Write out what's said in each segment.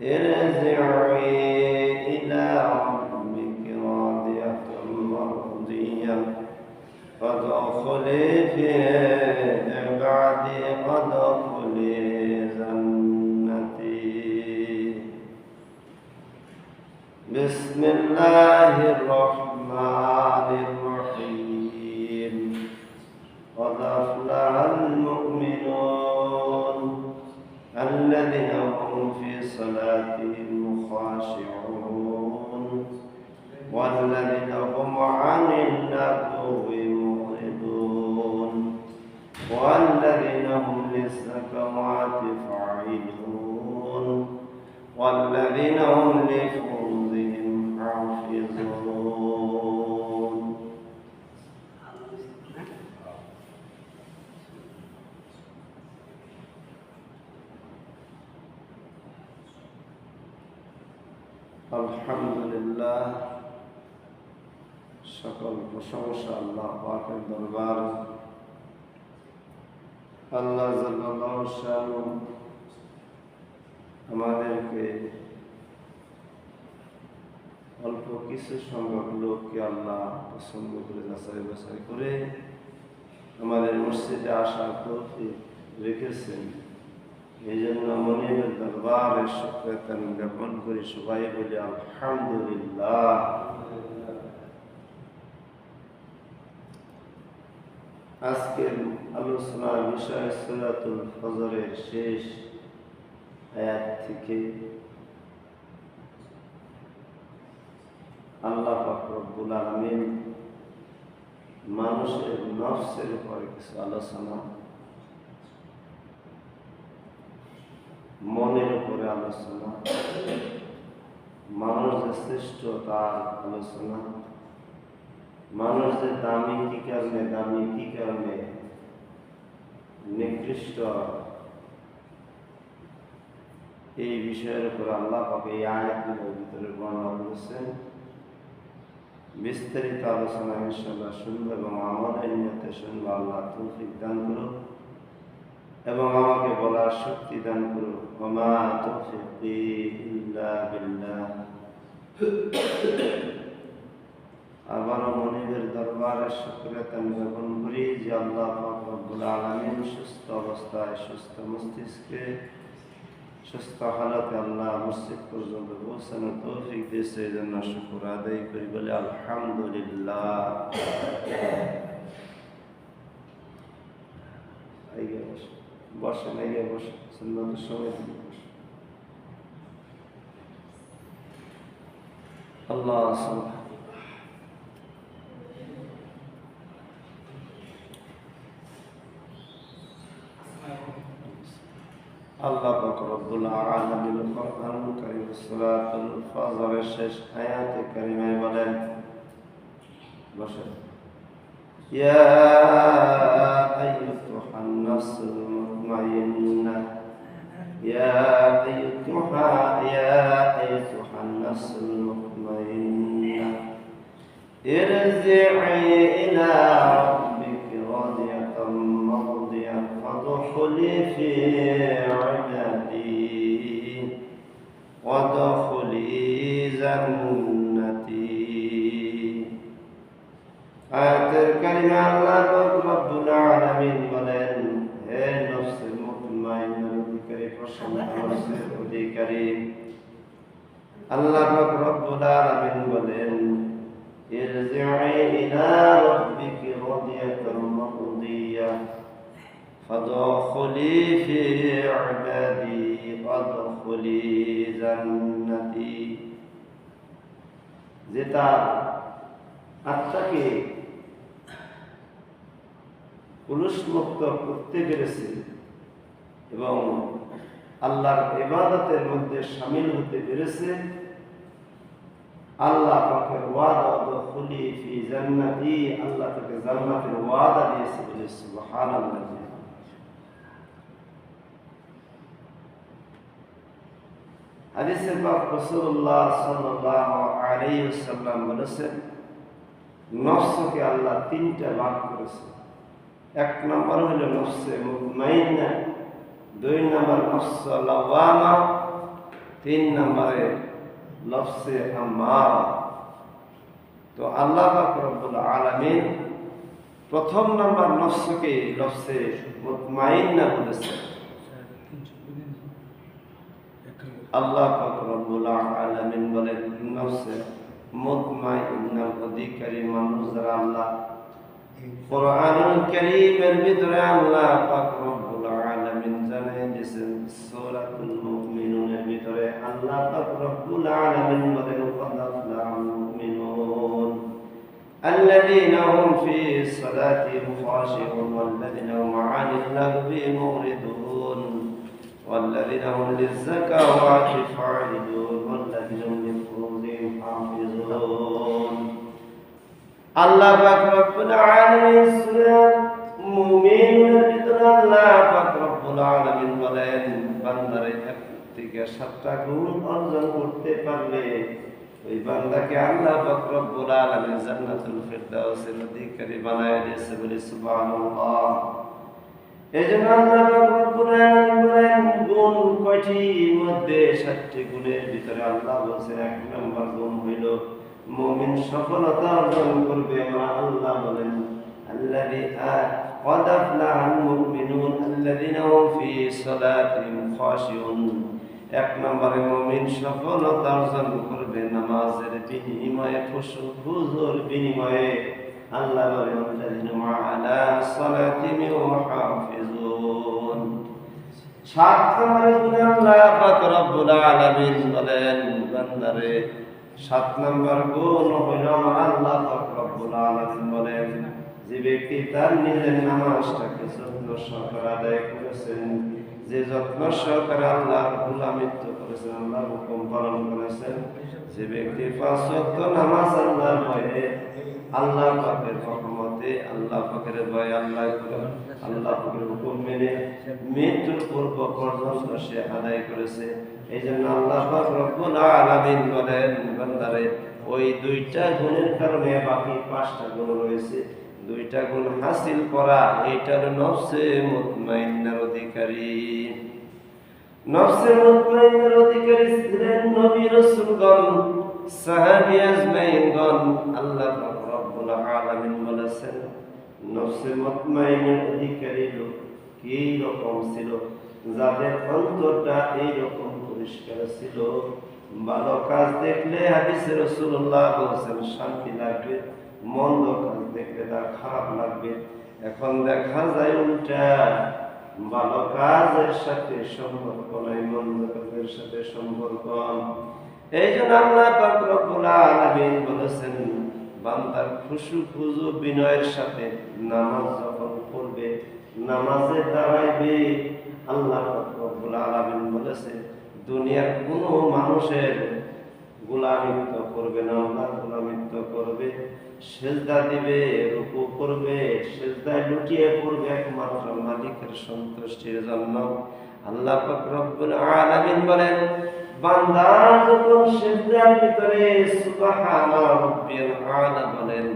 ارجعي إلى ربك راضية مرضية فادخلي في عبادي وادخلي جنتي. بسم الله الرحمن الرحيم. قد أفلح المؤمنون الذين هم في صلاتهم خاشعون والذين هم عن اللغو معرضون والذين هم للزكوات فاعلون والذين هم لفروجهم حافظون. আলহামদুলিল্লাহ, সকল প্রশংসা আল্লাহ পাকের দরবার। আল্লাহ জাল্লাল্লাহু শানু আমাদেরকে অল্প কিছু সংখ্যক লোককে আল্লাহ পছন্দ করে যাচাই বাছাই করে আমাদের মসজিদে আসার তৌফিক রেখেছেন। এই জন্য মনিবের দরবারে শুকরান জ্ঞাপন করি, সবাই বলি আলহামদুলিল্লাহ। আজকের আলোচনার বিষয় সূরাতুল ফজরের শেষ আয়াত থেকে আল্লাহ পাক রব্বুল আলামিন মানুষের নফসের উপরে কিছু আলোচনা, মনের উপরে আলোচনা, মানুষ যে শ্রেষ্ঠ তার আলোচনা, মানুষ যে দামি কি কারণে নিকৃষ্ট, এই বিষয়ের উপর আল্লাহ পাক এই আয়াতগুলোর ভিতরে বর্ণনা করেছেন। বিস্তারিত আলোচনা ইনশাআল্লাহ শুনবো এবং আমাদের নিয়তে শুনবো। আল্লাহ তৌফিক দান করুন এবং আমাকে বলার শক্তি দান করুন। ওয়া তাওফীকি ইল্লা বিল্লাহ। আবারও মনিবের দরবারে শুকরিয়া জ্ঞাপন করি যে আল্লাহ পাক রব্বুল আলামিন সুস্থ অবস্থায়, সুস্থ মস্তিষ্কে, সুস্থ হালতে আল্লাহ মসজিদ পর্যন্ত পৌঁছানোর তৌফিক দিয়েছে। এই জন্য শুকর আদায় করি, বলে আলহামদুলিল্লাহ। বসেন, এগিয়ে বসেন, সুন্নতের সময় আল্লাহ আল্লাহ পাক রব্বুল আলামিন কোরআনুল কারীম সূরাতুল ফজরের শেষ আয়াতে কারিমায় বলেন, বসেন, ইয়া আইয়ুহান নাফসুল মুতমাইন্নাহ, ইয়া আইয়ুহান নাফসুল মুতমাইন্নাহ, ইরজি'i ইলা রাব্বিকি রাদিয়াতাম মারদিয়াহ ফাদখুলি ফি আয়াতের কারিমা আল্লাহ পাক রব্বুল আলামিন বলেন, হে নফসের মুতমাইন্নার অধিকারী, প্রশান্ত নফসের অধিকারী, আল্লাহ পাক রব্বুল আলামিন বলেন, ইরজি'i ইলা রাব্বিকি রাদিয়াতাম মারদিয়াহ ফাদখুলি ফি ইবাদি ওয়াদখুলি জান্নাতি। যে তার আত্মাকে পুরুষমুক্ত করতে পেরেছে এবং আল্লাহর ইবাদতের মধ্যে শামিল হতে পেরেছে, আল্লাহ পাকের ওয়াদা ওয়াদখুলি ফি জান্নাতি, আল্লাহ তাকে জান্নাতের ওয়াদা দিয়েছে। বলে সুবহানাল্লাহ। হাদিসে পাক রাসূলুল্লাহ সাল্লাল্লাহু আলাইহি ওয়াসাল্লাম বলেছেন, নফসকে আল্লাহ তিনটা ভাগ করেছে। এক নম্বর হলো নফসে মুতমাইন্না, দুই নম্বর নফস লাওয়ামা, 3 নম্বরে লফসে আম্মারা। তো আল্লাহ পাক রব্বুল আলামিন প্রথম নাম্বার নফসকে লফসে মুতমাইন্না বলেছেন। আল্লাহ পাক রব্বুল আলামিন বলেন নফসে মুতমাইন্নার অধিকারী মানুষ যারা আল্লাহ কুরআনুল কারীমের ভিতরে আল্লাহ পাক রব্বুল আলামিন জানিয়ে দিয়েছেন সূরাতুল মুমিনুনের ভিতরে আল্লাহ পাক রব্বুল আলামিন বলেন قد أفلح المؤمنون الذين هم في صلاتهم خاشعون والذين هم عن اللغو معرضون والذين هم للزكوات فاعلون والذين هم لفروجهم حافظون আল্লাহ পাক রব্বুল আলামিন সূরা মুমিনুনের ভিতরে আল্লাহ পাক রব্বুল আলামিন বলেন বান্দার এক থেকে 7টা গুণ অর্জন করতে পারলে ওই বান্দাকে আল্লাহ পাক রব্বুল আলামিন জান্নাতুল ফিরদাউসের অধিকারী বানায় দিয়েছে বলে সুবহানাল্লাহ। এজন্য আল্লাহ পাক রব্বুল আলামিন বলেন গুণ কয়টি মধ্যে 7টি গুণের ভিতরে আল্লাহ বলেন 1 নম্বর গুণ হইল মুমিন সফলতা অর্জন করবে। আল্লাহ বলেন قد أفلح المؤمنون الذين هم في صلاتهم خاشعون। 1 নম্বরে মুমিন সফলতা অর্জন করবে নামাজের বিনিময়ে, খুশুর বিনিময়ে। আল্লাহ বলেন الذين هم على صلاتهم يحافظون। 7 নম্বরে আল্লাহ পাক রব্বুল আলামিন বলেন বান্দারে 7 নম্বর গুণ হইল আল্লাহ পাক রব্বুল আলামিন বলেন যে ব্যক্তি তার নিজের নামাজটাকে যত্ন সহকারে আদায় করেছেন, যে যত্ন সহকারে আল্লাহর গোলামিত্ব করেছেন, আল্লাহর হুকুম পালন করেছেন, যে ব্যক্তি 5 ওয়াক্ত নামাজ আল্লাহর ভয়ে, আল্লাহ পাকের রহমতে, আল্লাহ পাকের ভয়ে, আল্লাহ পাকের হুকুম মেনে মৃত্যুর পূর্ব পর্যন্ত সে আদায় করেছে। এই জন্য আল্লাহ পাক রব্বুল আলামিন বলেন বান্দারে ওই 2টা গুণের কারণে বাকি 5টা গুণ রয়েছে, 2টা গুণ হাসিল করা এইটার নফসে মুতমাইন্নার অধিকারী। নফসে মুতমাইন্নার অধিকারী ছিলেন নবী রাসূলগণ, সাহাবী আজমাইনগণ। আল্লাহ পাক রব্বুল আলামিন বলেছেন নফসে মুতমাইন্নার অধিকারী লোক কি রকম ছিল, যাদের অন্তরটা এই রকম পরিষ্কার ছিল। ভালো কাজ দেখলে হাদিসে রাসূলুল্লাহ বলেছেন শান্তি লাগবে, মন্দ কাজ দেখলে তার খারাপ লাগবে। এখন দেখা যায় উল্টা, ভালো কাজের সাথে সম্পর্ক নাই, মন্দ কাজের সাথে সম্পর্ক। এই জন্য আল্লাহ পাক রব্বুল আলামিন বলেছেন বান্দার খুশু খুজু বিনয়ের সাথে নামাজ যখন পড়বে, নামাজে দাঁড়াইবে, আল্লাহ পাক রব্বুল আলামিন বলেছে দুনিয়ার কোনো মানুষের গোলামিত্ব করবে না, আল্লাহর গোলামিত্ব করবে, সিজদা দিবে, রুকু করবে, সিজদায় লুটিয়ে পড়বে একমাত্র মালিকের সন্তুষ্টির জন্য। আল্লাহ পাক রব্বুল আলামিন বলেন বান্দা যখন সিজদার ভিতরে সুবহানা রাব্বিয়াল আলা বলেন,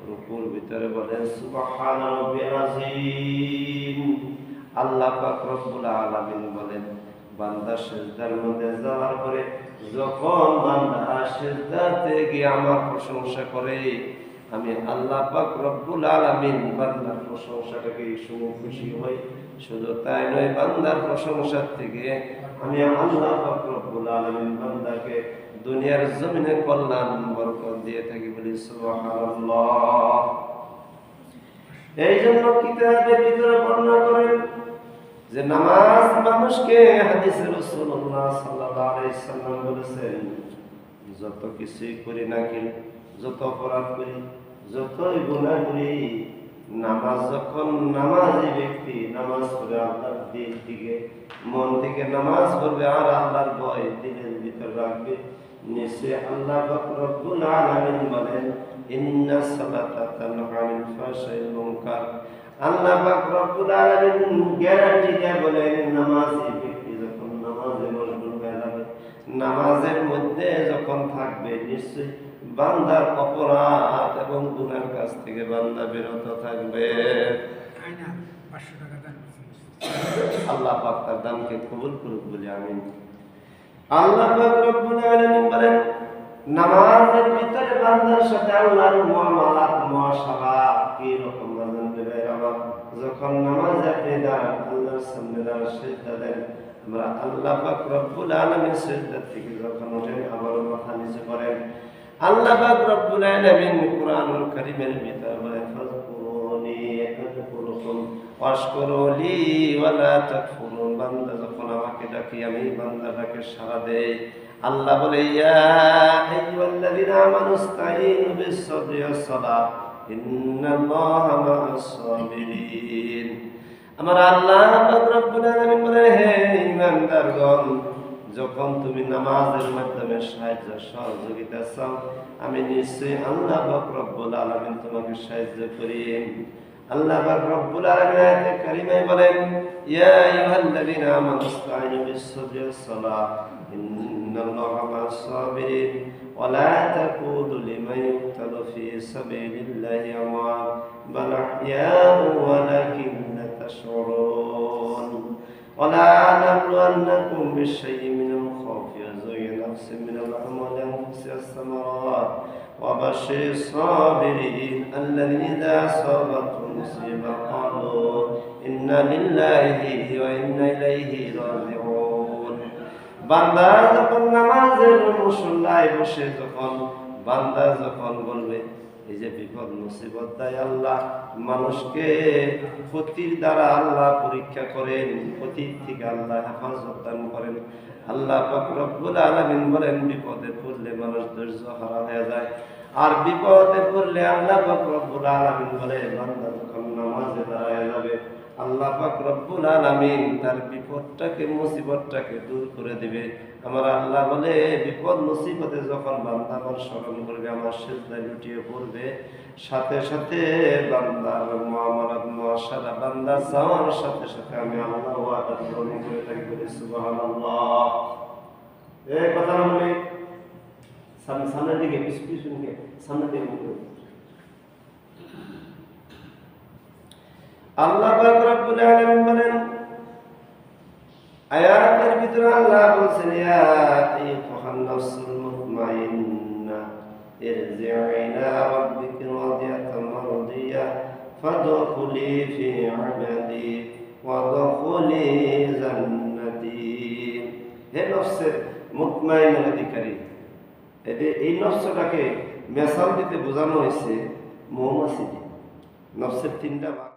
রুকুর ভিতরে বলেন সুবহানা রাব্বিয়াল আযীম। আল্লাহ পাক রব্বুল আলামিন বলেন বান্দা সিজদার মধ্যে যাওয়ার পরে যখন বান্দা সিজদাতে গিয়ে আমার প্রশংসা করে, আমি আল্লাহ পাক রব্বুল আলামিন বান্দার প্রশংসাটাকে শুনে খুশি হই। শুধু তাই নয়, বান্দার প্রশংসার থেকে আমি আল্লাহ পাক রব্বুল আলামিন বান্দাকে দুনিয়ার জমিনে কল্যাণ বরকত দিয়ে থাকি বলি সুবহানাল্লাহ। এই জন্য কিতাবের ভিতরে বর্ণনা করেন যে নামাজ মানুষকে, হাদিসে রাসূলুল্লাহ সাল্লাল্লাহু আলাইহি সাল্লাম বলেছেন যত কিছুই করি না কেন, যত অপরাধ করি, যতই গুনাহ করি, নামাজ যখন নামাজি ব্যক্তি নামাজ পড়ে আল্লাহর দিল থেকে মন থেকে নামাজ পড়বে আর আল্লাহর ভয় দিলের ভিতর রাখবে, নিশ্চয় আল্লাহ পাক রব্বুল আলামিন বলেন ইন্নাস সালাতা তানহা আনিল ফাহশাই ওয়াল মুনকার। আল্লাহ পাক রব্বুল আলামিন গ্যারান্টি দিয়ে বলেন নামাজি ব্যক্তি যখন নামাজে মশগুল হয়ে যাবে, নামাজের মধ্যে যখন থাকবে, নিশ্চয় বান্দার অপরাধ এবং গুনার কাছ থেকে বান্দা বিরত থাকবে। আল্লাহ পাক তার দানকে কবুল করুক বলে আমিন। আল্লাহ পাক রব্বুল আলামিন বলেন নামাজের ভিতরে বান্দার সাথে আল্লাহর মুআমালাত মুআশারা কি রকম বান্দার দেবে আমার যখন নামাজে আপনি দাঁড়ান আল্লাহর সামনে দাঁড়ান সিজদা দেন আমরা আল্লাহ পাক রব্বুল আলামিন সিজদা থেকে যখন ওঠেন আবার মাথা নিচু করেন আল্লাহ পাক রব্বুল আলামিন কুরআনুল কারীমের ভিতরে বলেন ফাযকুরুনি আযকুরুকুম ওয়াশকুরুলি ওয়ালা তাকফুরুন বান্দা যখন আমাকে ডাকি আমি বান্দাটাকে সাড়া দেই আল্লাহ বলে ইয়া আইয়ুহাল্লাযীনা আমানুস্তাঈনু বিস-সাবরি ওয়াস-সালাহ ইন্নাল্লাহা মা'আস-সাবিরিন আমার আল্লাহ পাক রব্বুল আলামিন বলে হে ঈমানদারগণ যখন তুমি নামাজের মাধ্যমে সাহায্য সহযোগিতা চাও আমি নিশ্চয়ই আল্লাহ পাক রব্বুল আলামিন তোমাকে সাহায্য করি আল্লাহ পাক রব্বুল আলামিন আয়াতে কারিমায় বলেন ইয়া আইয়ুহাল্লাযীনা আমানুস্তাঈনু বিস-সাবরি ওয়াস-সালাহ ইন্নাল্লাহা মা'আস-সাবিরিন ওয়া লা তাকুলু লিমান ইউক্তালু ফি সাবিলিল্লাহি আমওয়াত বাল আহইয়াউ ওয়ালাকিন্না তাশউরুন ولا نبلونكم بشيء من الخوف والجوع ونقص من الأموال والأنفس والثمرات وبشر الصابرين الذين إذا أصابتهم مصيبة قالوا إنا لله وإنا إليه راجعون বান্দা যখন নামাজের মুসল্লায় বসে যখন বান্দা যখন বলবে এই যে বিপদ মুসিবত দেয় আল্লাহ মানুষকে ক্ষতির দ্বারা আল্লাহ পরীক্ষা করেন ক্ষতির থেকে আল্লাহ হেফাজত দান করেন আল্লাহ পাক রব্বুল আলামিন বলেন বিপদে পড়লে মানুষ ধৈর্য হারা হয়ে যায় আর বিপদে পড়লে আল্লাহ পাক রব্বুল আলামিন বলে বান্দা যখন নামাজে দাঁড়ায় যাবে আল্লাহ পাক রব্বুল আলামিন তার বিপদটাকে মুসিবতটাকে দূর করে দিবে আমার আল্লাহ বলে বিপদ মুসিবতে যখন বান্দা আমার স্মরণ করবে আমার সিজদায় লুটিয়ে পড়বে সাথে সাথে বান্দার মুআমালাত মুআশারা বান্দা যাওয়ার সাথে সাথে আমি আল্লাহ ওয়াদা পূরণ করে থাকি বলে সুবহানাল্লাহ এই কথা বলে সামনের দিকে পিছনে সামনের দিকে আল্লাহ পাক রব্বুল আলামিন বলেন আয়াতের ভিতরে আল্লাহ বলেন ইয়া আইয়ুহান নাফসুল মুতমাইন্না ইরজি'ই ইলা রাব্বিকি রাদিয়াতাম মারদিয়া ফাদখুলি ফি ইবাদি ওয়াদখুলি জান্নাতি হে নফসের মুতমাইন্নার অধিকারী এই নফসটাকে মেসাল দিতে বোঝানো হয়েছে মৌমাছি নফসের তিনটা